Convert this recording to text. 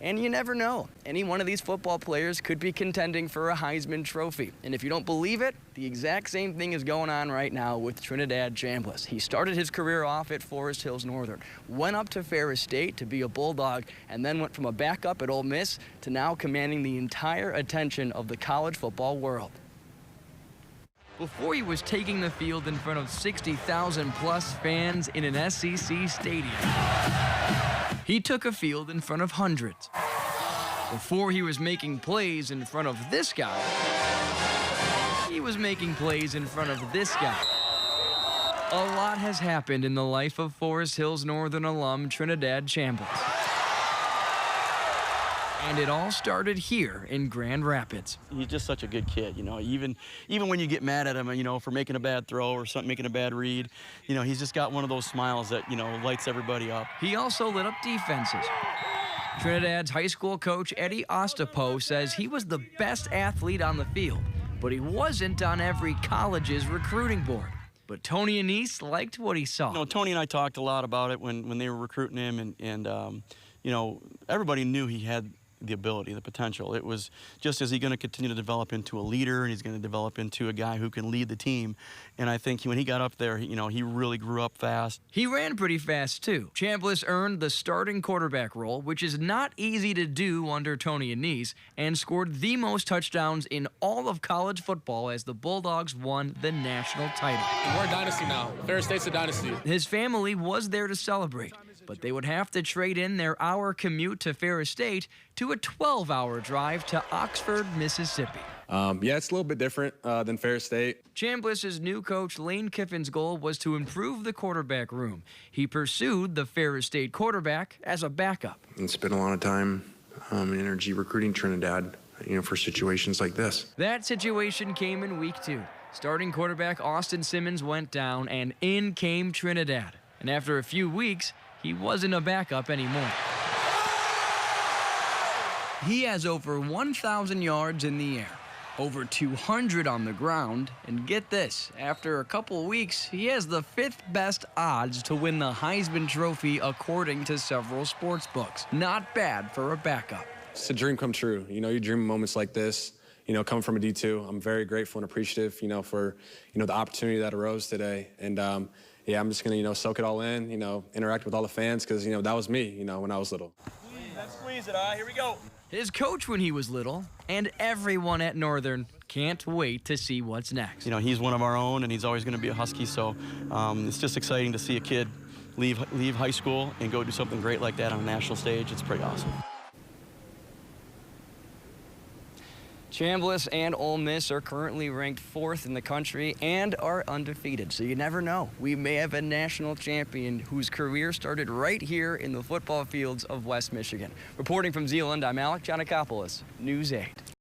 And you never know. Any one of these football players could be contending for a Heisman Trophy. And if you don't believe it, the exact same thing is going on right now with Trinidad Chambliss. He started his career off at Forest Hills Northern, went up to Ferris State to be a Bulldog, and then went from a backup at Ole Miss to now commanding the entire attention of the college football world. Before he was taking the field in front of 60,000+ fans in an SEC stadium, he took a field in front of hundreds. Before he was making plays in front of this guy, he was making plays in front of this guy. A lot has happened in the life of Forest Hills Northern alum Trinidad Chambliss. And it all started here in Grand Rapids. He's just such a good kid, you know. Even when you get mad at him, you know, for making a bad throw or something, making a bad read, you know, he's just got one of those smiles that, you know, lights everybody up. He also lit up defenses. Trinidad's high school coach Eddie Ostapo says he was the best athlete on the field, but he wasn't on every college's recruiting board. But Tony Anise liked what he saw. You know, Tony and I talked a lot about it when they were recruiting him, and you know, everybody knew he had the ability, the potential. It was just, is he going to continue to develop into a leader, and he's going to develop into a guy who can lead the team. And I think when he got up there, you know, he really grew up fast. He ran pretty fast too. Chambliss earned the starting quarterback role, which is not easy to do under Tony Anise, and scored the most touchdowns in all of college football as the Bulldogs won the national title. We're a dynasty now. Ferris State's a dynasty. His family was there to celebrate, but they would have to trade in their hour commute to Ferris State to a 12-hour drive to Oxford, Mississippi. Yeah, it's a little bit different than Ferris State. Chambliss's new coach Lane Kiffin's goal was to improve the quarterback room. He pursued the Ferris State quarterback as a backup. And spent a lot of time and energy recruiting Trinidad, you know, for situations like this. That situation came in week 2. Starting quarterback Austin Simmons went down, and in came Trinidad. And after a few weeks, he wasn't a backup anymore. He has over 1,000 yards in the air, over 200 on the ground, and get this, after a couple weeks, he has the 5th best odds to win the Heisman Trophy according to several sports books. Not bad for a backup. It's a dream come true. You know, you dream of moments like this. You know, coming from a D2, I'm very grateful and appreciative, you know, for, you know, the opportunity that arose today. And yeah, I'm just gonna, you know, soak it all in, you know, interact with all the fans, because, you know, that was me, you know, when I was little. Let's squeeze it, here we go. His coach when he was little, and everyone at Northern can't wait to see what's next. You know, he's one of our own, and he's always going to be a Husky, so it's just exciting to see a kid leave high school and go do something great like that on a national stage. It's pretty awesome. Chambliss and Ole Miss are currently ranked 4th in the country and are undefeated, so you never know. We may have a national champion whose career started right here in the football fields of West Michigan. Reporting from Zeeland, I'm Alec Giannakopoulos, News 8.